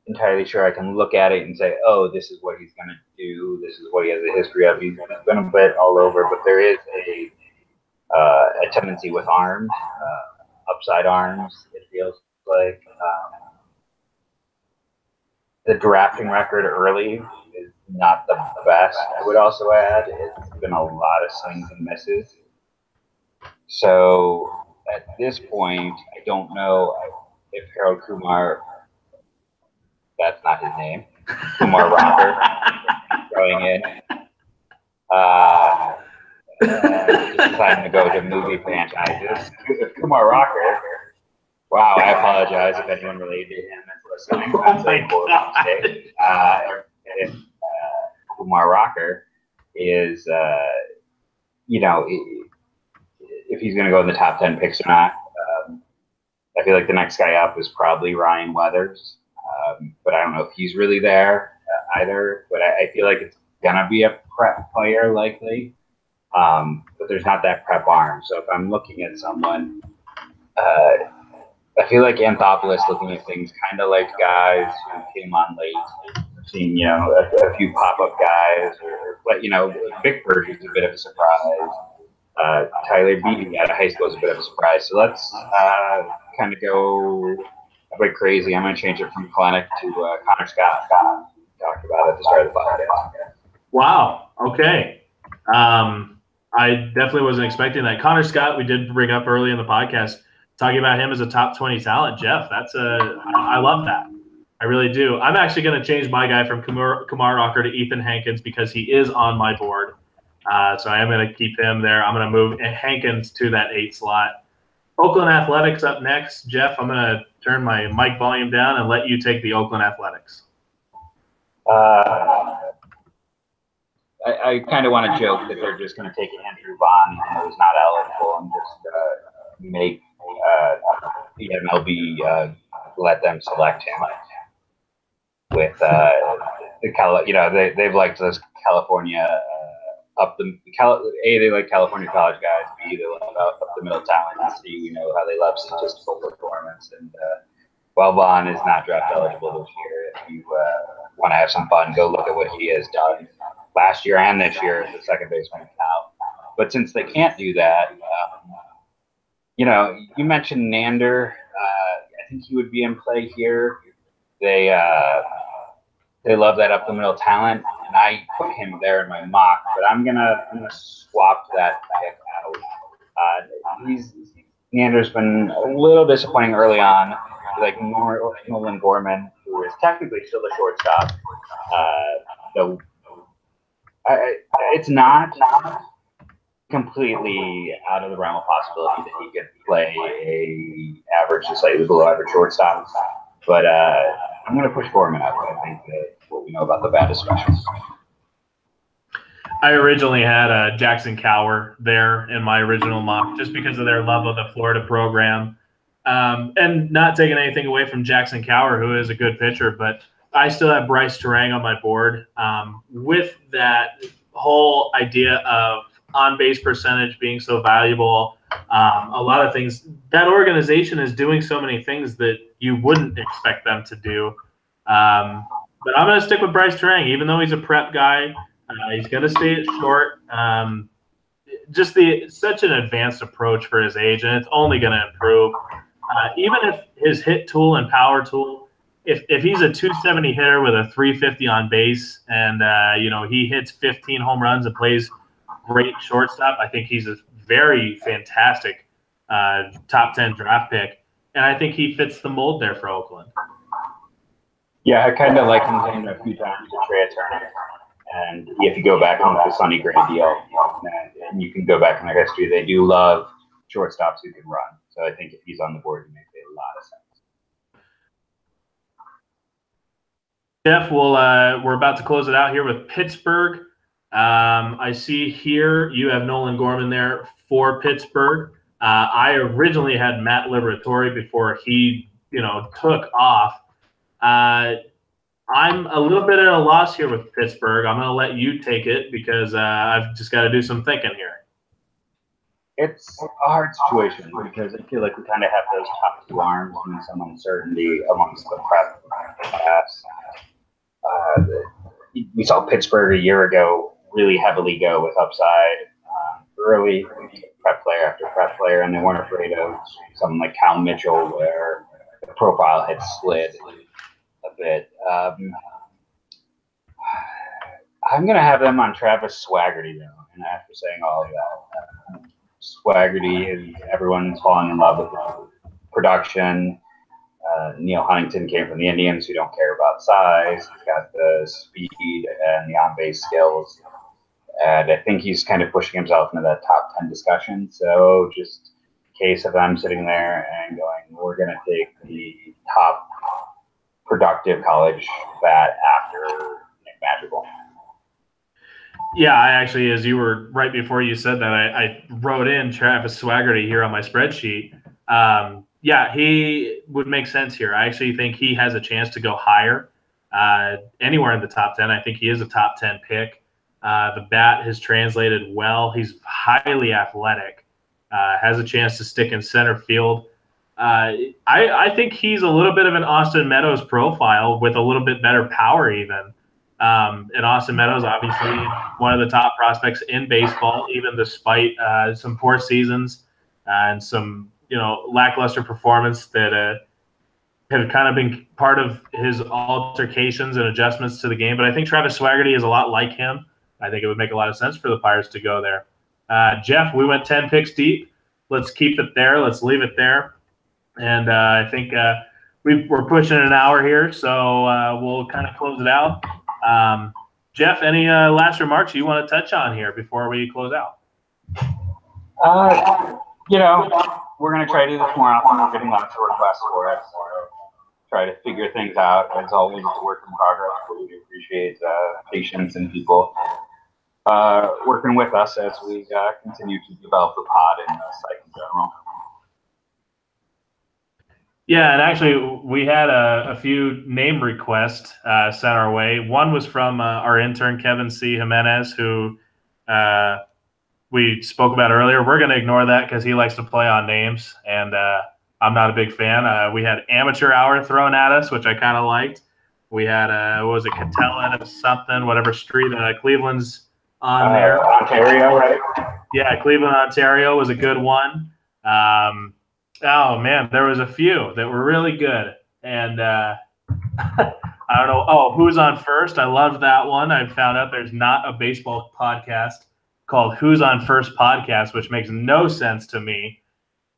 entirely sure I can look at it and say, oh, this is what he's going to do. This is what he has a history of. He's been a bit all over, but there is a tendency with arms, upside arms, it feels like. The drafting record early is not the best. I would also add it's been a lot of swings and misses. So at this point, I don't know if Harold Kumar, that's not his name, Kumar Rocker, going in. Just deciding to go to movie franchises. Kumar Rocker. Wow, I apologize if anyone related to him is listening. That's a horrible mistake. Kumar Rocker is, you know, if he's going to go in the top 10 picks or not. I feel like the next guy up is probably Ryan Weathers, but I don't know if he's really there either. But I feel like it's going to be a prep player likely, but there's not that prep arm. So if I'm looking at someone, I feel like Anthopoulos, looking at things kind of like guys who came on late, seeing, you know, a few pop-up guys, or you know, Vic Berger's a bit of a surprise. Tyler Beatty out of high school is a bit of a surprise. So let's kind of go a bit crazy. I'm going to change it from Kelenic to Connor Scott. We talked about it at the start of the podcast. Wow. Okay. I definitely wasn't expecting that. Connor Scott, we did bring up early in the podcast, talking about him as a top 20 talent. Jeff, I love that. I really do. I'm actually going to change my guy from Kumar Rocker to Ethan Hankins because he is on my board. So I am going to keep him there. I'm going to move Hankins to that 8 slot. Oakland Athletics up next. Jeff, I'm going to turn my mic volume down and let you take the Oakland Athletics. I kind of want to joke that they're just going to take Andrew Vaughn, who's not eligible, and just make the MLB let them select him with they've liked those California they like California college guys. B, they love up the middle talent. And C, we know how they love statistical performance. And while Vaughn is not draft eligible this year, you want to have some fun, go look at what he has done last year and this year as the second baseman in Cal. But since they can't do that, you know, you mentioned Nander. I think he would be in play here. They love that up the middle talent, and I put him there in my mock. But I'm gonna swap that pick out. Neander's been a little disappointing early on, like Nolan Gorman, who is technically still a shortstop. Though it's not completely out of the realm of possibility that he could play a average to slightly below average shortstop. But I'm going to push Gorman out. I think that what we know about the bat is special. I originally had Jackson Cower there in my original mock just because of their love of the Florida program. And not taking anything away from Jackson Cower, who is a good pitcher, but I still have Bryce Terang on my board. With that whole idea of on-base percentage being so valuable, a lot of things, that organization is doing so many things that you wouldn't expect them to do. But I'm going to stick with Bryce Terang, even though he's a prep guy. He's going to stay at short. Just such an advanced approach for his age, and it's only going to improve. Even if his hit tool and power tool, if he's a 270 hitter with a 350 on base, and you know, he hits 15 home runs and plays great shortstop, I think he's a very fantastic top 10 draft pick, and I think he fits the mold there for Oakland. Yeah, I kind of like him a few times to Trea Turner. And if you go back on the Sonny Gray deal, and you can go back in their history, they do love shortstops who can run. So I think if he's on the board, it makes a lot of sense. Jeff, we're about to close it out here with Pittsburgh. I see here you have Nolan Gorman there for Pittsburgh. I originally had Matt Liberatore before he, took off. I'm a little bit at a loss here with Pittsburgh. I'm going to let you take it because I've just got to do some thinking here. It's a hard situation because I feel like we kind of have those top two arms and some uncertainty amongst the prep class. We saw Pittsburgh a year ago really heavily go with upside early, prep player after prep player, and they weren't afraid of someone like Cal Mitchell where the profile had slid a bit. I'm going to have them on Travis Swaggerty, though, and after saying all of that, Swaggerty, everyone's fallen in love with the production. Neil Huntington came from the Indians, who don't care about size. He's got the speed and the on-base skills, and I think he's kind of pushing himself into that top 10 discussion. So just in case of them sitting there and going, we're going to take the top productive college bat after Nick Madrigal. Yeah, I actually, as you were right before you said that, I wrote in Travis Swaggerty here on my spreadsheet. Yeah, he would make sense here. I actually think he has a chance to go higher, anywhere in the top 10. I think he is a top 10 pick. The bat has translated well. He's highly athletic, has a chance to stick in center field. I think he's a little bit of an Austin Meadows profile with a little bit better power even. And Austin Meadows, obviously, one of the top prospects in baseball, even despite some poor seasons and some, lackluster performance that have kind of been part of his altercations and adjustments to the game. But I think Travis Swaggerty is a lot like him. I think it would make a lot of sense for the Pirates to go there. Jeff, we went 10 picks deep. Let's keep it there. Let's leave it there. And I think we're pushing an hour here, so we'll kind of close it out. Jeff, any last remarks you want to touch on here before we close out? We're going to try to do this more often. We're getting lots of requests for it. Try to figure things out. As always, it's a work in progress. We appreciate patience and people working with us as we continue to develop the pod and the site in general. Yeah, and actually, we had a few name requests sent our way. One was from our intern, Kevin C. Jimenez, who we spoke about earlier. We're going to ignore that because he likes to play on names, and I'm not a big fan. We had Amateur Hour thrown at us, which I kind of liked. We had what was it, Catella something, whatever street, Cleveland's on there. Ontario, right? Yeah, Cleveland, Ontario was a good one. Oh man, there was a few that were really good, and I don't know. Oh, Who's on First? I loved that one. I found out there's not a baseball podcast called Who's on First podcast, which makes no sense to me.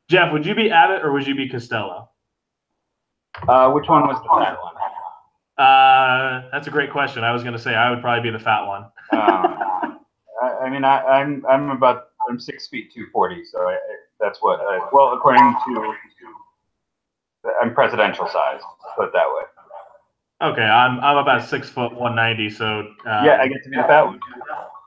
Jeff, would you be Abbott or would you be Costello? Which one was the fat one? That's a great question. I was going to say I would probably be the fat one. I mean, I'm 6 feet 240, so that's what. Well, according to, I'm presidential size. Put it that way. Okay, I'm about 6 foot 190, so yeah, I get to be the fat one.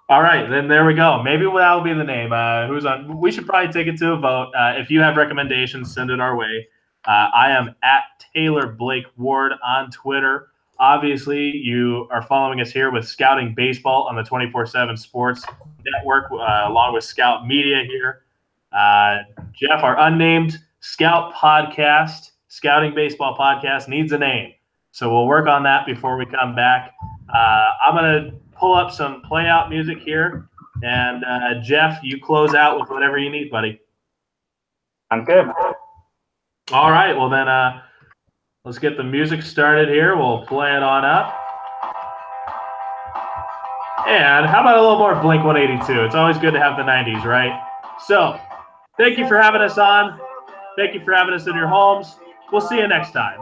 All right, then there we go. Maybe that'll be the name. Who's on? We should probably take it to a vote. If you have recommendations, send it our way. I am at Taylor Blake Ward on Twitter. Obviously, you are following us here with Scouting Baseball on the 24/7 Sports Network, along with Scout Media here. Jeff, our unnamed Scout podcast, Scouting Baseball podcast, needs a name. So we'll work on that before we come back. I'm going to pull up some play-out music here. And, Jeff, you close out with whatever you need, buddy. I'm good. All right. Well, then let's get the music started here. We'll play it on up. And how about a little more Blink-182? It's always good to have the 90s, right? So thank you for having us on. Thank you for having us in your homes. We'll see you next time.